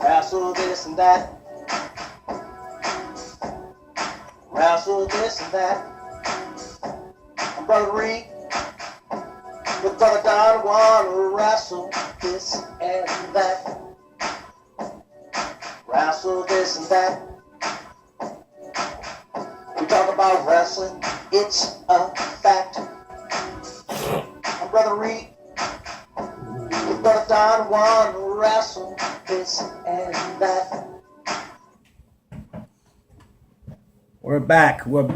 Wrestle this and that. Wrestle this and that. I'm Brother Reed with Brother Don. Wanna wrestle this and that. Wrestle this and that. We talk about wrestling, it's a fact. I'm Brother Reed with Brother Don. Wanna wrestle this and that. We're back with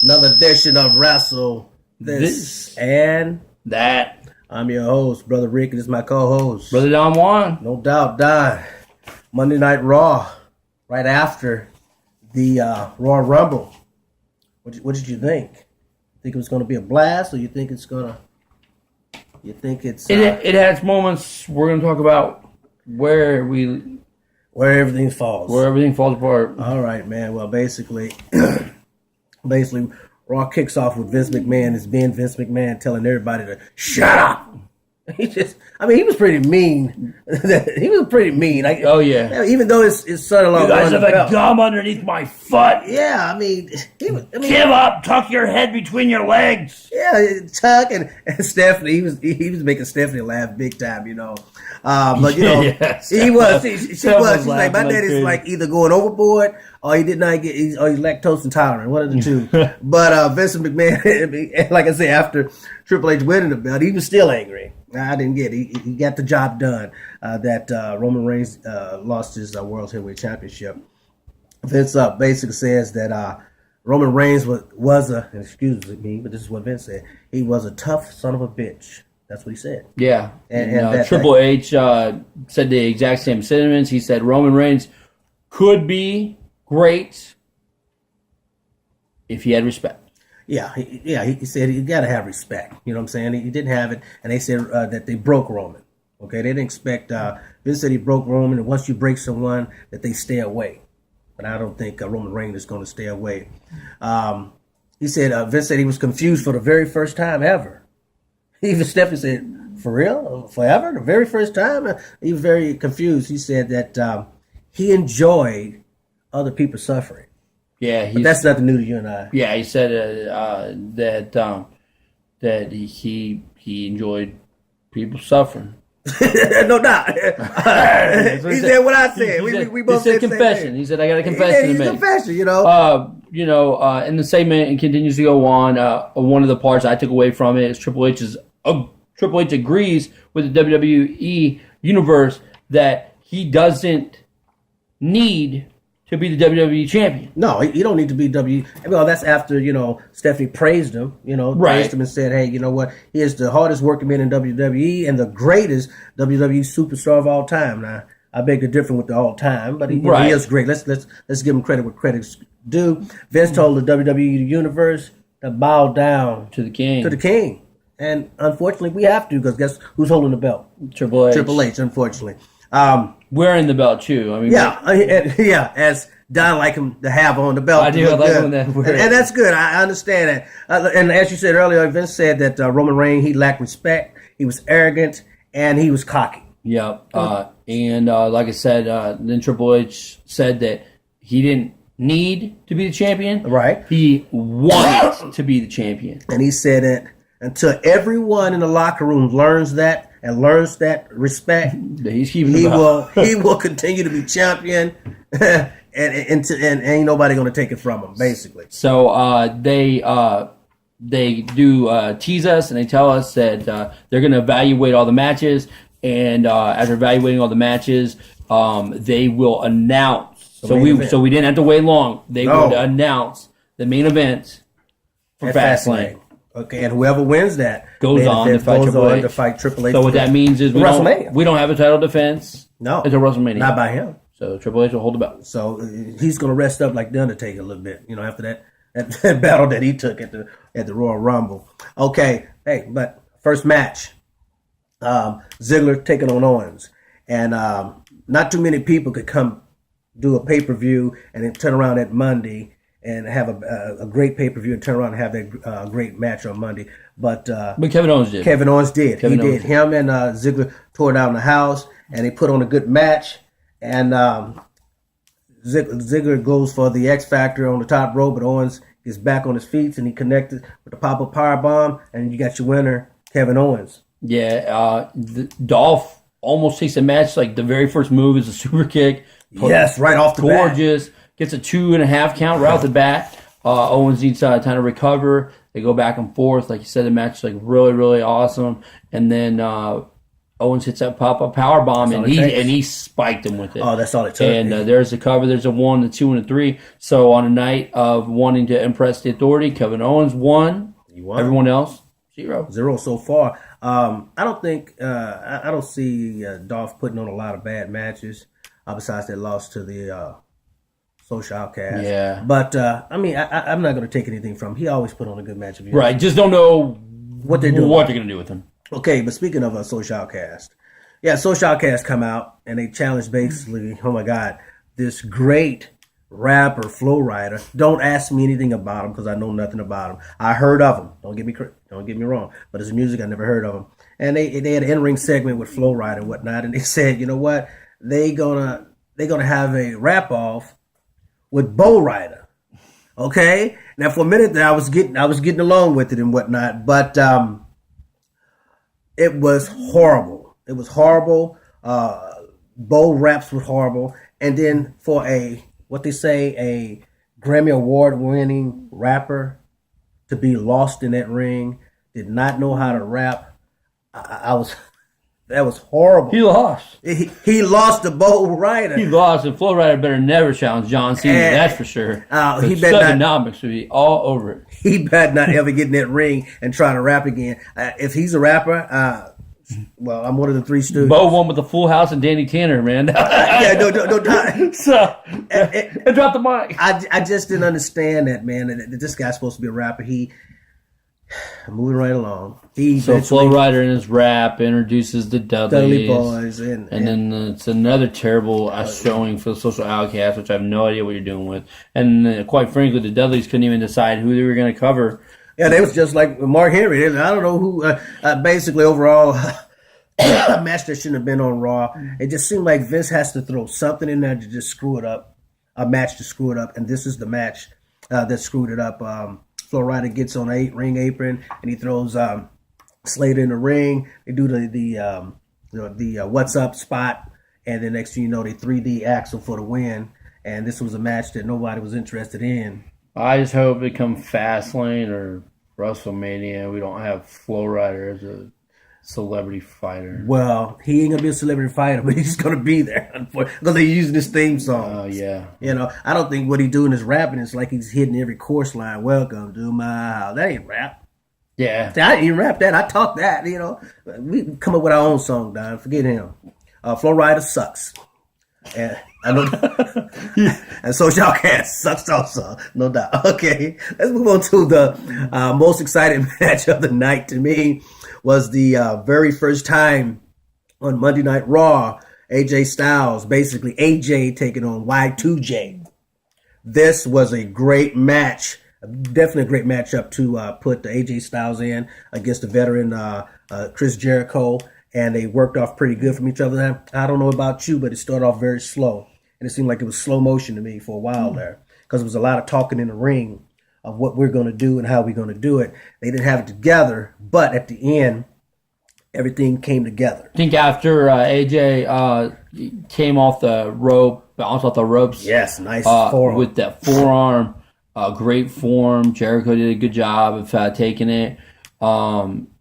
another edition of Wrestle This and That. I'm your host, Brother Rick, and this is my co-host, Brother Don Juan. No doubt, Don. Monday Night Raw, right after the Royal Rumble. What did you think? Think it was going to be a blast, or you think it's gonna? You think it's? It has moments. We're going to talk about where everything falls. Where everything falls apart. All right, man. Well, basically, Raw kicks off with Vince McMahon. It's being Vince McMahon telling everybody to shut up. He was pretty mean. He was pretty mean. Oh, yeah. Even though his son-in-law, you guys have a gum underneath my foot. Yeah, give up. Tuck your head between your legs. Yeah, Tuck and Stephanie. He was making Stephanie laugh big time, you know. But you know, yes. he was. She's like, my daddy's crazy. like either going overboard or he's lactose intolerant. One of the two. But Vince McMahon, like I said, after Triple H winning the belt, he was still angry. I didn't get it. He got the job done. That Roman Reigns lost his World Heavyweight Championship. Vince basically says that Roman Reigns was excuse me, but this is what Vince said. He was a tough son of a bitch. That's what he said. Yeah. And Triple H said the exact same sentiments. He said Roman Reigns could be great if he had respect. Yeah, he said you got to have respect. You know what I'm saying? He didn't have it, and they said that they broke Roman. Okay, they didn't expect. Vince said he broke Roman, and once you break someone, that they stay away. But I don't think Roman Reigns is going to stay away. He said Vince said he was confused for the very first time ever. Even Stephanie said, "For real, forever, the very first time." He was very confused. He said that he enjoyed other people suffering. Yeah, but that's nothing new to you and I. Yeah, he said that he enjoyed people suffering. No doubt. He said what I said. We both said confession. He said I got a confession to make. Confession, you know. In the segment, and continues to go on. One of the parts I took away from it is Triple H agrees with the WWE universe that he doesn't need to be the WWE champion. No, you don't need to be Well, that's after, Stephanie praised him, right. Praised him and said, hey, you know what? He is the hardest working man in WWE and the greatest WWE superstar of all time. Now, I beg to differ with the all time, but he is great. Let's give him credit where credit's due. Vince told the WWE universe to bow down to the king. And unfortunately, we have to, because guess who's holding the belt? Triple H, unfortunately. Wearing the belt too. I mean, as Don like him to have on the belt. I do like him that. And that's good. I understand that. And as you said earlier, Vince said that Roman Reigns, he lacked respect, he was arrogant, and he was cocky. Yeah. And like I said, then Triple H said that he didn't need to be the champion. Right. He wanted to be the champion. And he said that until everyone in the locker room learns that and learns that respect, he will continue to be champion, and ain't nobody going to take it from him, basically. So they do tease us, and they tell us that they're going to evaluate all the matches, and after evaluating all the matches, they will announce. So we didn't have to wait long. They would announce the main event for Fastlane. Okay, and whoever wins that goes on to fight Triple H. So what that means is we don't have a title defense. No, until WrestleMania. Not by him. So Triple H will hold the belt. So he's going to rest up like The Undertaker a little bit, after that battle that he took at the Royal Rumble. Okay, hey, but first match, Ziggler taking on Owens, and not too many people could come do a pay-per-view and then turn around that Monday and have a great pay-per-view and turn around and have that great match on Monday. But Kevin Owens did. Kevin Owens did. Kevin He Owens did. Him and Ziggler tore down the house, and they put on a good match. And Ziggler goes for the X Factor on the top rope, but Owens gets back on his feet, and he connected with the pop-up powerbomb, and you got your winner, Kevin Owens. Yeah, Dolph almost takes a match. Like the very first move is a super kick. Yes, right off the bat. Gorgeous. Gets a 2.5 count right off the bat. Owens needs time to recover. They go back and forth. Like you said, the match is like really, really awesome. And then Owens hits that pop-up powerbomb, and he spiked him with it. Oh, that's all it took. And there's the cover. There's a 1, a 2, and a 3. So on a night of wanting to impress the Authority, Kevin Owens won. He won. Everyone else, 0. 0 so far. I don't think I don't see Dolph putting on a lot of bad matches besides that loss to the Social Outcast. Yeah. But I mean, I'm not going to take anything from him. He always put on a good match. Right. Just don't know what they're doing. What they're going to do with him. Okay, but speaking of a Social Outcast, Social Outcast come out and they challenge basically, oh my God, this great rapper, Flow Rider. Don't ask me anything about him because I know nothing about him. I heard of him. Don't get me wrong. But his music, I never heard of him. And they had an in-ring segment with Flow Rider and whatnot, and they said, you know what, they're gonna have a rap off with Bo Rider. Okay, now for a minute there, I was getting along with it and whatnot, but it was horrible. It was horrible. Bo raps were horrible, and then for a Grammy Award winning rapper to be lost in that ring, did not know how to rap. That was horrible. He lost. He lost to Bo Rider. He lost, and Flow Rider better never challenge John Cena. That's for sure. He better not. Thuganomics would be all over it. He better not ever get in that ring and try to rap again. If he's a rapper, well, I'm one of the 3 Stooges. Bo won with the Full House and Danny Tanner, man. No. So, and drop the mic. I just didn't understand that, man. That this guy's supposed to be a rapper. Moving right along. So Flow Rider in his rap introduces the Dudley Boys, and then it's another terrible showing for the Social Outcast, which I have no idea what you're doing with. And quite frankly, the Dudleys couldn't even decide who they were going to cover. Yeah, they was just like Mark Henry. I don't know who. Basically, overall, a match that shouldn't have been on Raw. It just seemed like Vince has to throw something in there to just screw it up. A match to screw it up, and this is the match that screwed it up. Flow Rider gets on a ring apron and he throws Slater in the ring. They do the what's up spot, and then next thing you know, they 3D Axel for the win. And this was a match that nobody was interested in. I just hope it come Fastlane or WrestleMania. We don't have Flow Rider as a celebrity fighter. Well, he ain't gonna be a celebrity fighter, but he's gonna be there because they're using his theme song. Oh yeah. I don't think what he's doing is rapping. It's like he's hitting every chorus line. Welcome to my house. That ain't rap. Yeah. I didn't rap that. I talk that. We come up with our own song, Don. Forget him. Flow Rider sucks. And I know, and Social Outcast sucks also, no doubt. Okay, let's move on to the most exciting match of the night. To me, was the very first time on Monday Night Raw, AJ Styles, basically AJ taking on Y2J. This was a great match, definitely a great matchup to put the AJ Styles in against the veteran Chris Jericho. And they worked off pretty good from each other. I don't know about you, but it started off very slow. And it seemed like it was slow motion to me for a while there. Because there was a lot of talking in the ring of what we're going to do and how we're going to do it. They didn't have it together. But at the end, everything came together. I think after AJ came off the rope, bounced off the ropes. Yes, nice forearm. With that forearm, great form. Jericho did a good job of taking it.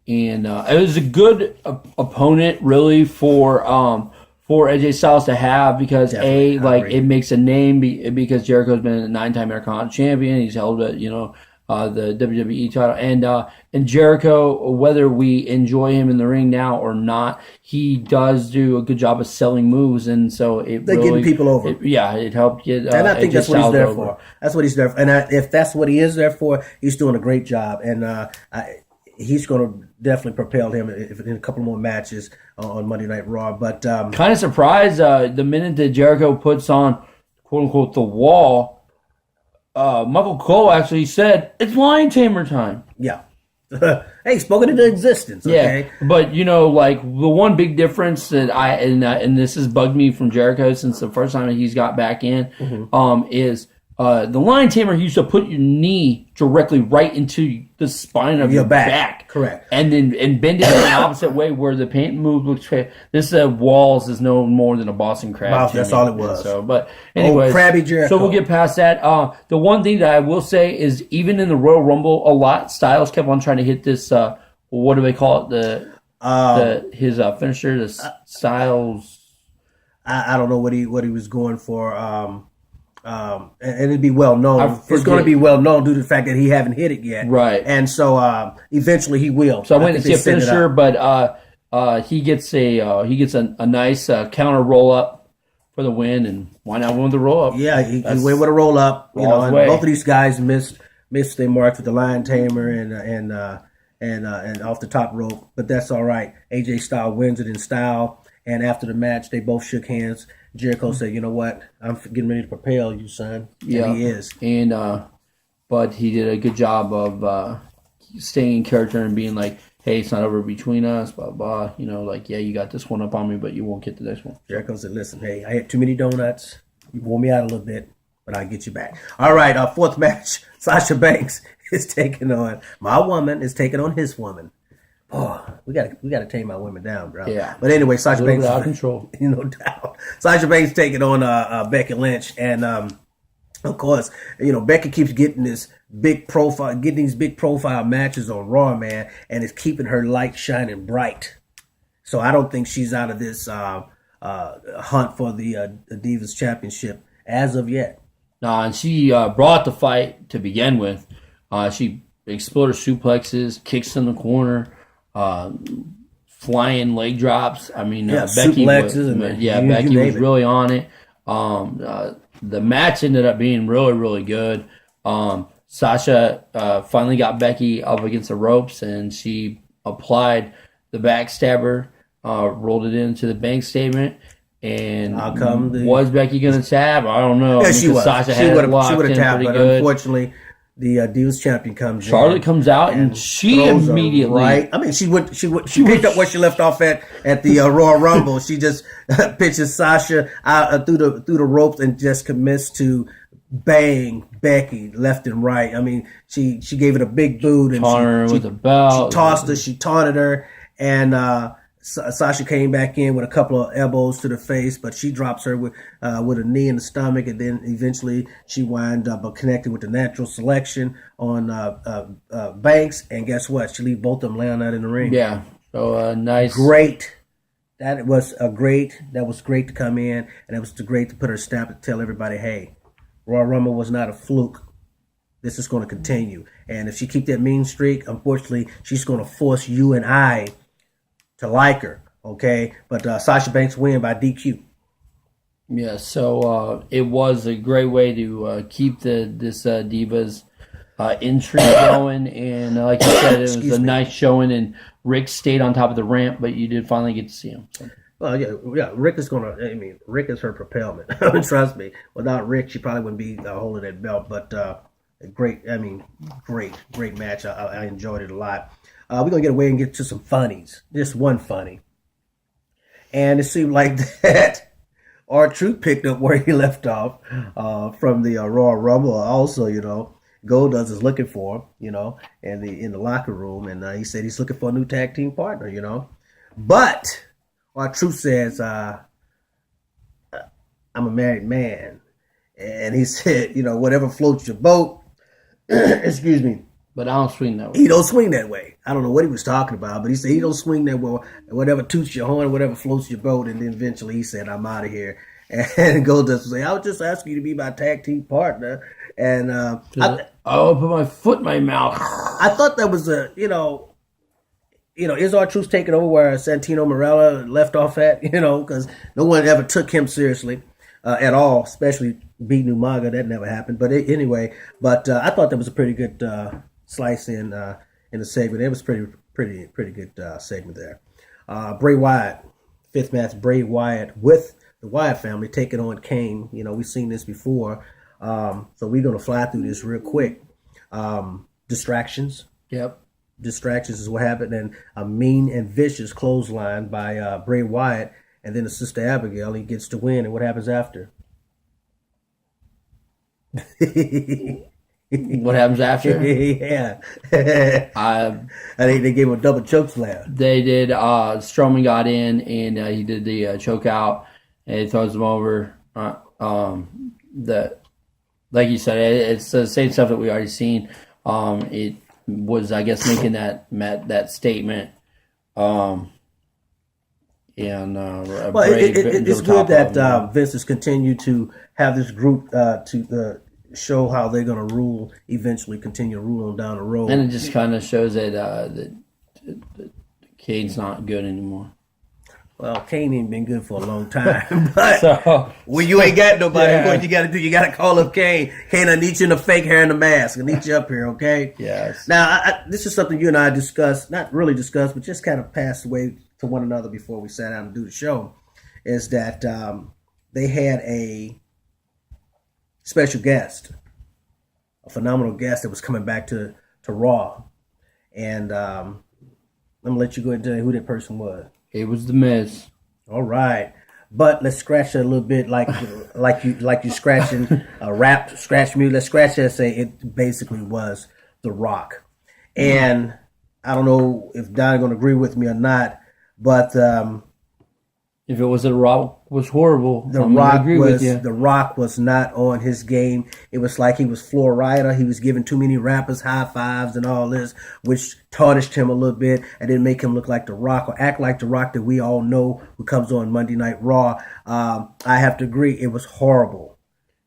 And it was a good opponent, really, for AJ Styles to have because it makes a name because Jericho's been a 9-time Intercontinental Champion. He's held the WWE title, and Jericho, whether we enjoy him in the ring now or not, he does do a good job of selling moves, and so they're getting people over. It helped get. And I think AJ that's what he's Styles there over. for. That's what he's there for. And if that's what he is there for, he's doing a great job. And he's going to definitely propel him in a couple more matches on Monday Night Raw. But kind of surprised the minute that Jericho puts on, quote unquote, the wall, Michael Cole actually said it's Lion Tamer time. Yeah. Hey, spoken into existence. Okay. Yeah, but like the one big difference that and this has bugged me from Jericho since the first time that he's got back in, is the Lion Tamer used to put your knee directly right into the spine of your back. Correct. And then bend it in the opposite way where the paint move looks. This Walls is no more than a Boston Crab. That's all it was. So, but anyway, Crabby Jericho. So we'll get past that. The one thing that I will say is even in the Royal Rumble, a lot Styles kept on trying to hit this. What do they call it? His finisher, the Styles. I don't know what he was going for. And it'd be well known. It's going to be well known due to the fact that he haven't hit it yet. Right. And so eventually he will. So I went to see a finisher, but he gets a nice counter roll up for the win, and why not win with the roll up? Yeah, he went with a roll up. And both of these guys missed their marks with the Lion Tamer and off the top rope, but that's all right. AJ Styles wins it in style, and after the match, they both shook hands. Jericho said, "You know what? I'm getting ready to propel you, son." Yeah, and he is. And but he did a good job of staying in character and being like, "Hey, it's not over between us." Blah blah. Like, yeah, you got this one up on me, but you won't get the next one. Jericho said, "Listen, hey, I had too many donuts. You wore me out a little bit, but I'll get you back." All right, our fourth match: Sasha Banks is taking on his woman. Oh, we gotta tame my women down, bro. Yeah. But anyway, Sasha Banks out of control. No doubt. Sasha Banks taking on Becky Lynch, and of course, Becky keeps getting these big profile matches on Raw, man, and it's keeping her light shining bright. So I don't think she's out of this hunt for the Divas Championship as of yet. And she brought the fight to begin with. She exploded suplexes, kicks in the corner. Flying leg drops. I mean, Becky was really on it. The match ended up being really, really good. Sasha finally got Becky up against the ropes, and she applied the backstabber, rolled it into the bank statement. And was Becky going to tap? I don't know. Yeah, she was. Sasha she would have tapped, but good. Unfortunately, the Divas champion comes. Charlotte comes out and she immediately. Right. I mean, she picked up where she left off at the Royal Rumble. She just pitches Sasha out through the ropes and just commits to bang Becky left and right. I mean, she gave it a big boot and her with the belt. She tossed her. She taunted her, and Sasha came back in with a couple of elbows to the face, but she drops her with a knee in the stomach, and then eventually she wound up connecting with the natural selection on Banks, and guess what? She leaves both of them laying out in the ring. Yeah, so nice. Great. That was great to come in, and it was great to put her stamp and tell everybody, hey, Royal Rumble was not a fluke. This is going to continue. And if she keep that mean streak, unfortunately, she's going to force you and I to like her, okay? But Sasha Banks win by DQ. Yeah, so it was a great way to keep this Divas intrigue going, and like you said, it was a nice showing, and Rick stayed on top of the ramp, but you did finally get to see him. So. Well, yeah, Rick is Rick is her propellant. Trust me. Without Rick, she probably wouldn't be holding that belt, but great match. I enjoyed it a lot. We're going to get away and get to some funnies. Just one funny. And it seemed like that R-Truth picked up where he left off from the Royal Rumble. Also, Goldust is looking for him, in the locker room. And he said he's looking for a new tag team partner, But R-Truth says, I'm a married man. And he said, whatever floats your boat, excuse me. But I don't swing that way. He don't swing that way. I don't know what he was talking about, but he said he don't swing that way. Whatever toots your horn, whatever floats your boat. And then eventually he said, I'm out of here. And Goldust was like, I was just asking you to be my tag team partner. And I'll put my foot in my mouth. I thought that was is R-Truth taking over where Santino Marella left off at, because no one ever took him seriously at all, especially beating Umaga. That never happened. But anyway, I thought that was a pretty good slice in the segment. It was pretty good segment there. Bray Wyatt, fifth match. Bray Wyatt with the Wyatt family taking on Kane. We've seen this before. So we're going to fly through this real quick. Distractions. Yep. Distractions is what happened. And a mean and vicious clothesline by Bray Wyatt. And then the Sister Abigail, he gets to win. And what happens after? What happens after? Yeah. I think they gave him a double choke slam. They did. Strowman got in and he did the choke out and he throws him over. Like you said, it's the same stuff that we already seen. It was, I guess, making that statement. It's good that Vince has continued to have this group to show how they're going to rule, eventually continue to rule on down the road. And it just kind of shows that Kane's not good anymore. Well, Kane ain't been good for a long time. But when you ain't got nobody, what you got to do, you got to call up Kane. Kane, I need you in the fake hair and the mask. I need you up here, okay? Yes. Now, this is something you and I discussed, not really discussed, but just kind of passed away to one another before we sat down to do the show, is that they had a special guest, a phenomenal guest that was coming back to Raw. And I'm going to let you go ahead and tell you who that person was. It was The Miz. All right. But let's scratch that a little bit like you scratching a rap scratch music. Let's scratch that and say it basically was The Rock. And I don't know if Don's going to agree with me or not, but if it was The Rock was horrible, The Rock was not on his game. It was like he was Florida. He was giving too many rappers high fives and all this, which tarnished him a little bit and didn't make him look like The Rock or act like The Rock that we all know who comes on Monday Night Raw. I have to agree, it was horrible.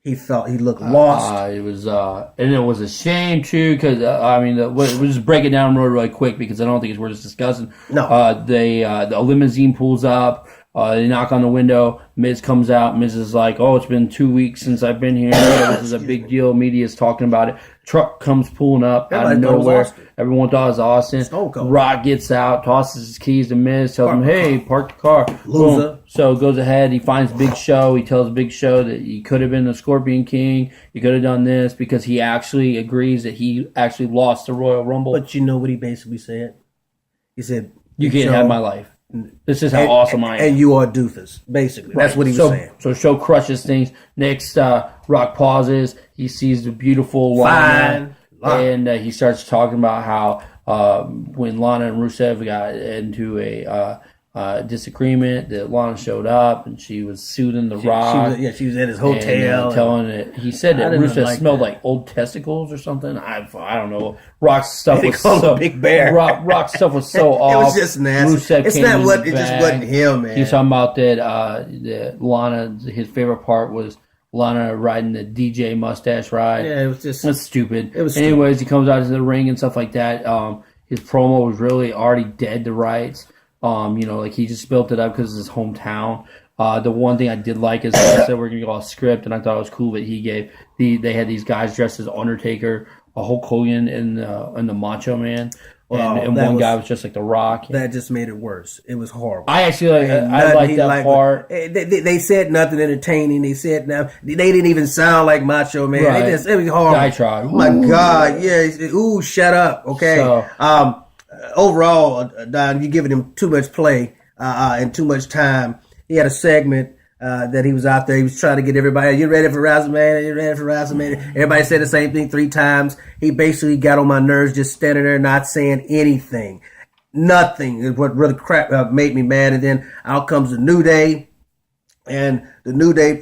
He looked lost. It was, and it was a shame too, because we'll just break it down really quick because I don't think it's worth discussing. No, the limousine pulls up. They knock on the window. Miz comes out. Miz is like, "Oh, it's been 2 weeks since I've been here. This is a big deal. Media's talking about it." Truck comes pulling up out of nowhere. Everyone thought it was Austin. Rock gets out, tosses his keys to Miz, tells him, "Hey, park the car." Loser. Boom. So goes ahead. He finds Big Show. He tells Big Show that he could have been the Scorpion King. He could have done this because he actually agrees that he actually lost the Royal Rumble. But you know what he basically said? He said, "You can't have my life. This is how awesome I am. And you are a doofus." Basically, right. That's what he was saying. So Show crushes things. Next, Rock pauses. He sees the beautiful Lana. And he starts talking about how when Lana and Rusev got into a disagreement, that Lana showed up and she was soothing the Rock. She was at his hotel. And, telling it. He said that Rusev smelled like old testicles or something. I don't know. Rock's stuff was so Big Bear. Rock's stuff was so off. It was just nasty. Rusev it's not what. It just wasn't him, man. He's talking about that Lana. His favorite part was Lana riding the DJ mustache ride. Yeah, it was just... That's stupid. It was Anyways, he comes out into the ring and stuff like that. His promo was really already dead to rights. Like he just built it up because it's his hometown. The one thing I did like is they said we're going to go off script, and I thought it was cool that he gave... They had these guys dressed as Undertaker, Hulk Hogan, and the Macho Man. And one guy was just like The Rock. That just made it worse. It was horrible. I actually I like that part. They said nothing entertaining. They said nothing. They didn't even sound like Macho Man. Right. It was horrible. I tried. Oh my God. Yeah. Ooh, shut up. Okay. So, overall, Don, you're giving him too much play and too much time. He had a segment that he was out there. He was trying to get everybody, "Are you ready for WrestleMania? Are you ready for WrestleMania?" Everybody said the same thing 3 times. He basically got on my nerves just standing there not saying anything. Nothing is what really made me mad. And then out comes the New Day. And the New Day,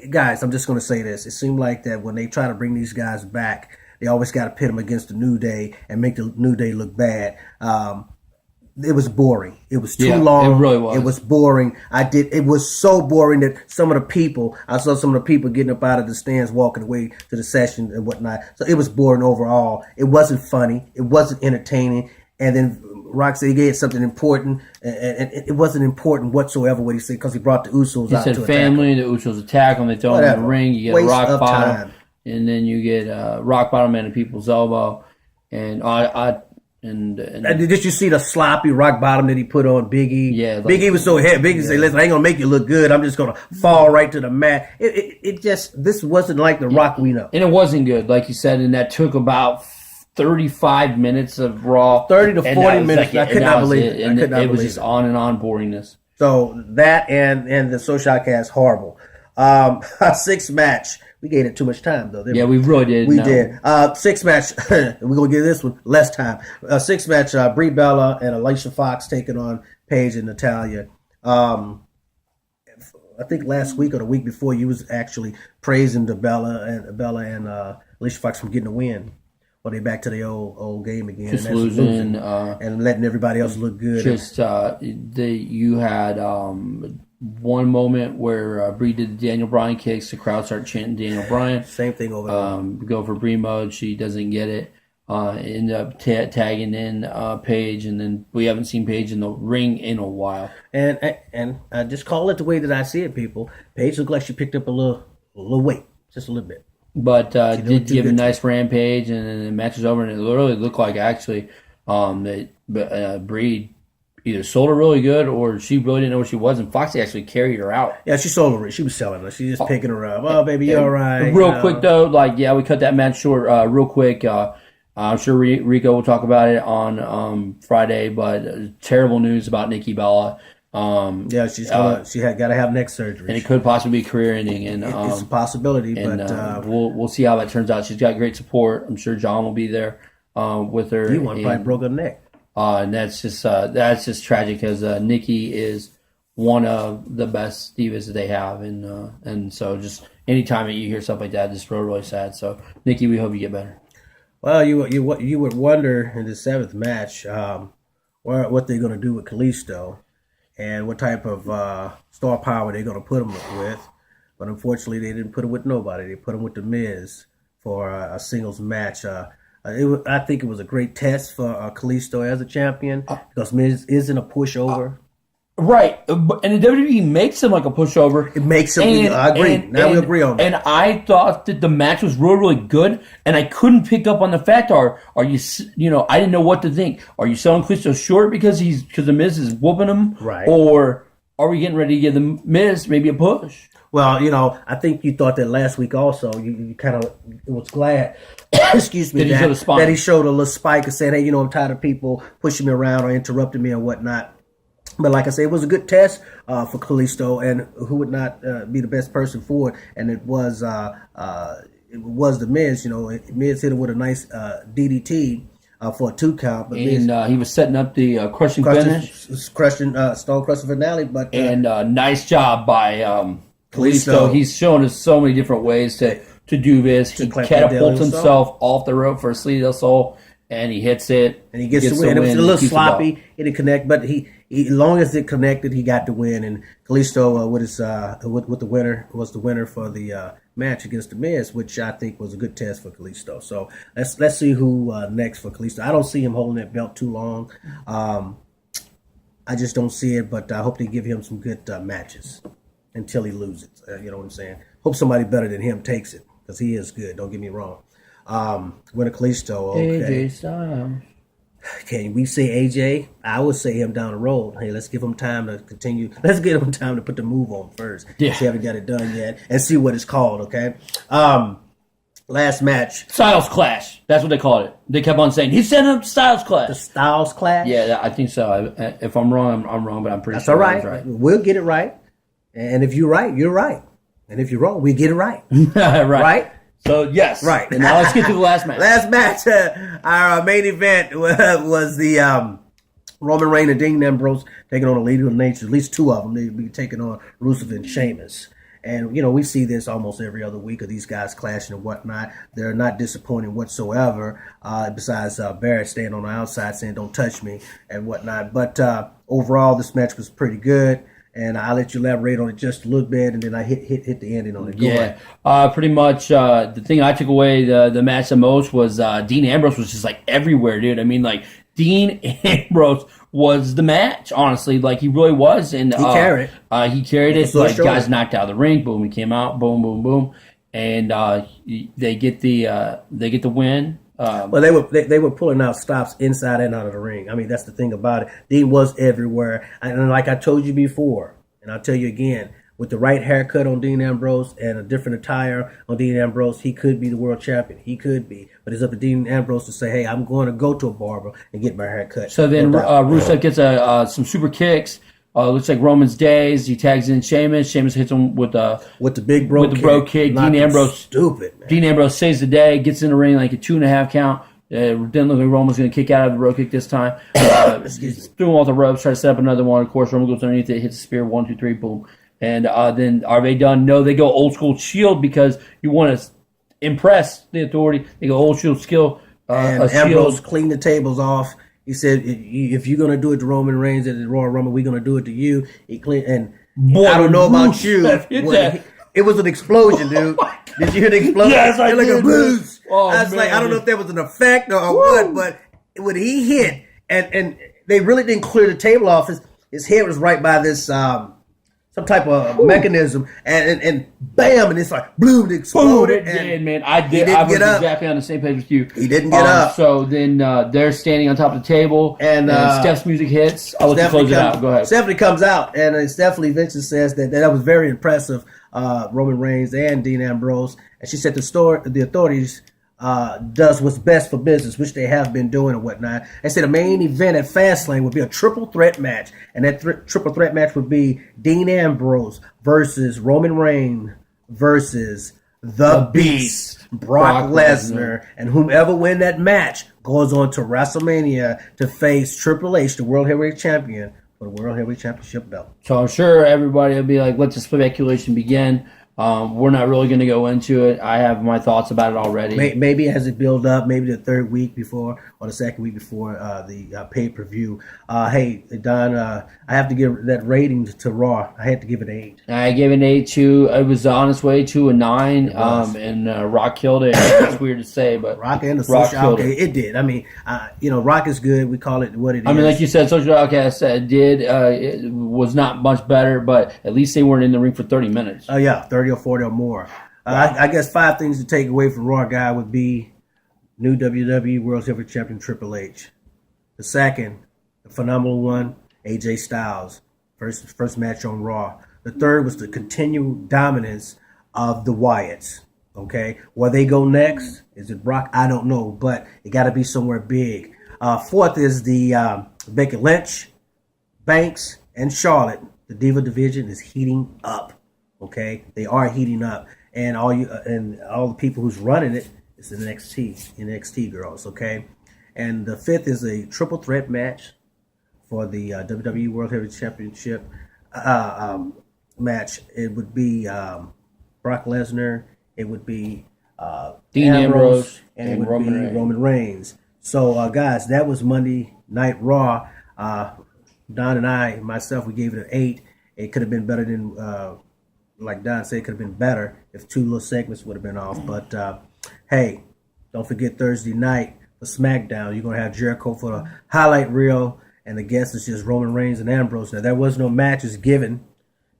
guys, I'm just going to say this. It seemed like that when they try to bring these guys back, they always got to pit them against the New Day and make the New Day look bad. It was boring. It was too long. It really was. It was boring. It was so boring that I saw some of the people getting up out of the stands, walking away to the session and whatnot. So it was boring overall. It wasn't funny. It wasn't entertaining. And then Rock said he gave something important, and it wasn't important whatsoever what he said because he brought the Usos out to attack him. He said family, the Usos attack him, they throw him in the ring, you get Waste a rock of bottom, time. and then you get rock bottom and a people's elbow. And And did you see the sloppy rock bottom that he put on Big E? Yeah, like, Big E was so heavy. Big E said, "Listen, I ain't gonna make you look good. I'm just gonna fall right to the mat." This wasn't like the Rock we know, and it wasn't good, like you said. And that took about 35 minutes of Raw, 30 to 40 minutes. I could not believe it. And it was just on and on boringness. So that and the social cast horrible. Sixth match. We gave it too much time, though. Yeah, we really did. We did. Sixth match. We're going to give this one less time. Sixth match, Brie Bella and Alicia Fox taking on Paige and Natalya. I think last week or the week before, you was actually praising Bella and Alicia Fox from getting a win. Well, they back to the old game again. Just losing. And letting everybody else look good. You had one moment where Brie did the Daniel Bryan kicks. The crowd started chanting Daniel Bryan. Same thing over there. Go for Brie mode. She doesn't get it. End up tagging in Paige, and then we haven't seen Paige in the ring in a while. And just call it the way that I see it, people. Paige looked like she picked up a little weight, just a little bit. But did give a nice rampage, and then the match was over, and it literally looked like actually Brie either sold her really good or she really didn't know where she was, and Foxy actually carried her out. Yeah, she sold her. She was selling her. She just picking her up. Oh, baby, you're all right. Real quick, though, we cut that match short real quick. I'm sure Rico will talk about it on Friday, but terrible news about Nikki Bella. She got to have neck surgery, and it could possibly be career ending. And it's a possibility, but we'll see how that turns out. She's got great support. I'm sure John will be there with her. You probably broke her neck. And that's just tragic because Nikki is one of the best divas that they have, and so just anytime that you hear stuff like that, just really sad. So Nikki, we hope you get better. Well, you would wonder in the seventh match what they're going to do with Kalisto and what type of star power they're going to put him with, but unfortunately they didn't put him with nobody. They put him with The Miz for a singles match. I think it was a great test for Kalisto as a champion because Miz isn't a pushover. Right. And the WWE makes him like a pushover. It makes him. I agree. We agree on that. And I thought that the match was really, really good, and I couldn't pick up on the fact, are you, I didn't know what to think. Are you selling Kalisto short because the Miz is whooping him? Right. Or are we getting ready to give the Miz maybe a push? Well, I think you thought that last week also. You kind of was glad, excuse me, that he showed a little spike and said, hey, I'm tired of people pushing me around or interrupting me or whatnot. But like I said, it was a good test for Kalisto, and who would not be the best person for it? And it was the Miz. Miz hit him with a nice DDT for a 2 count. But he was setting up the crushing finish, stone crushing finale. But nice job by Kalisto. He's shown us so many different ways to do this. He catapults himself off the rope for a Sleeve del Sol, and he hits it. And he gets the win. It was a little sloppy. It didn't connect, but as long as it connected, he got the win. And Kalisto with the winner was the winner for the match against The Miz, which I think was a good test for Kalisto. So let's see who next for Kalisto. I don't see him holding that belt too long. I just don't see it, but I hope they give him some good matches until he loses. You know what I'm saying? Hope somebody better than him takes it because he is good. Don't get me wrong. Winner Kalisto. Okay. AJ Styles. Can we say AJ? I would say him down the road. Hey, let's give him time to continue. Let's give him time to put the move on first. Yeah. She haven't got it done yet. And see what it's called, okay? Last match. Styles Clash. That's what they called it. They kept on saying, he's setting up Styles Clash. The Styles Clash? Yeah, I think so. If I'm wrong, I'm wrong, but I'm pretty sure all right. that's right. We'll get it right. And if you're right, you're right. And if you're wrong, we get it right. Right. Right? So, yes. Right. And now let's get to the last match. Last match. Our main event was the Roman Reigns and Dean Ambrose taking on the League of Nations. At least 2 of them. They'll be taking on Rusev and Sheamus. And, we see this almost every other week of these guys clashing and whatnot. They're not disappointing whatsoever, besides Barrett staying on the outside saying, don't touch me and whatnot. But overall, this match was pretty good. And I'll let you elaborate on it just a little bit, and then I hit the ending on it. Go ahead. Pretty much the thing I took away the match the most was Dean Ambrose was just like everywhere, dude. I mean, like Dean Ambrose was the match, honestly. Like he really was, and he carried it. He carried it. Like guys knocked out of the ring. Boom, he came out. Boom, boom, boom, and they get the win. Well, they were pulling out stops inside and out of the ring. I mean, that's the thing about it. Dean was everywhere, and like I told you before, and I'll tell you again, with the right haircut on Dean Ambrose and a different attire on Dean Ambrose, he could be the world champion. He could be, but it's up to Dean Ambrose to say, "Hey, I'm going to go to a barber and get my hair cut." So then Rusev gets some super kicks. Looks like Roman's days. He tags in Sheamus. Sheamus hits him with the big bro kick. Dean Ambrose, stupid. Man. Dean Ambrose saves the day. Gets in the ring like a 2.5 count. Didn't look like Roman's going to kick out of the bro kick this time. Threw him off the ropes. Try to set up another one. Of course, Roman goes underneath it. Hits the spear. 1, 2, 3. Boom. And then are they done? No, they go old school Shield because you want to impress the Authority. They go old school skill. And Ambrose cleaned the tables off. He said, "If you're gonna do it to Roman Reigns at the Royal Rumble, we're gonna do it to you." He cleaned, and boy, I don't know about you. It was an explosion, dude. Did you hear the explosion? Yes, I did. Like a boost. I was like, I don't know if that was an effect or what, but when he hit, and they really didn't clear the table off. His head was right by this some type of mechanism, and bam, and it's like bloom, it exploded. Boom, it did, man. I was exactly on the same page with you. He didn't get up. So then they're standing on top of the table, and Steph's music hits. I'll let you close it out. Go ahead. Stephanie comes out, and Stephanie eventually says that was very impressive, Roman Reigns and Dean Ambrose. And she said the Authorities does what's best for business, which they have been doing and whatnot. They said the main event at Fastlane would be a triple threat match, and that triple threat match would be Dean Ambrose versus Roman Reigns versus the Beast, Brock Lesnar, and whomever win that match goes on to WrestleMania to face Triple H, the World Heavyweight Champion, for the World Heavyweight Championship belt. So I'm sure everybody will be like, let the speculation begin. We're not really going to go into it. I have my thoughts about it already. Maybe as it build up, maybe the third week before or the second week before the pay-per-view. Hey, Don, I have to give that rating to Raw. I had to give it an 8. I gave it an 8 too. It was on its way to a 9, and Rock killed it. It's weird to say, but Rock and the Social Outcast, it did. I mean, Rock is good. We call it what it is. I mean, like you said, Social Outcast it was not much better, but at least they weren't in the ring for 30 minutes. Oh, yeah, 30 or 40 or more. I guess 5 things to take away from Raw guy would be new WWE World Heavyweight Champion Triple H. The second, the phenomenal one, AJ Styles. First match on Raw. The third was the continued dominance of the Wyatts. Okay, where they go next, is it Brock? I don't know, but it got to be somewhere big. Fourth is the Becky Lynch, Banks, and Charlotte. The Diva division is heating up. Okay, they are heating up, and all the people who's running it is the NXT girls. Okay, and the fifth is a triple threat match for the WWE World Heavyweight Championship match. It would be Brock Lesnar. It would be Dean Ambrose, and it would be Roman Reigns. So, guys, that was Monday Night Raw. Don and myself, we gave it an 8. It could have been better than. Like Don said, it could have been better if 2 little segments would have been off. But, hey, don't forget Thursday night for SmackDown. You're going to have Jericho for the highlight reel, and the guest is just Roman Reigns and Ambrose. Now, there was no matches given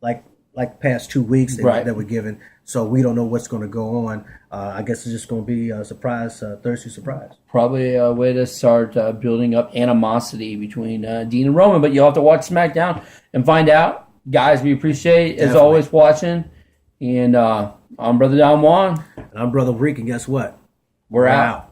like past 2 weeks that were given, so we don't know what's going to go on. I guess it's just going to be a surprise, Thursday surprise. Probably a way to start building up animosity between Dean and Roman, but you'll have to watch SmackDown and find out. Guys, we appreciate, as always, watching. And I'm Brother Don Juan. And I'm Brother Rick, and guess what? We're out.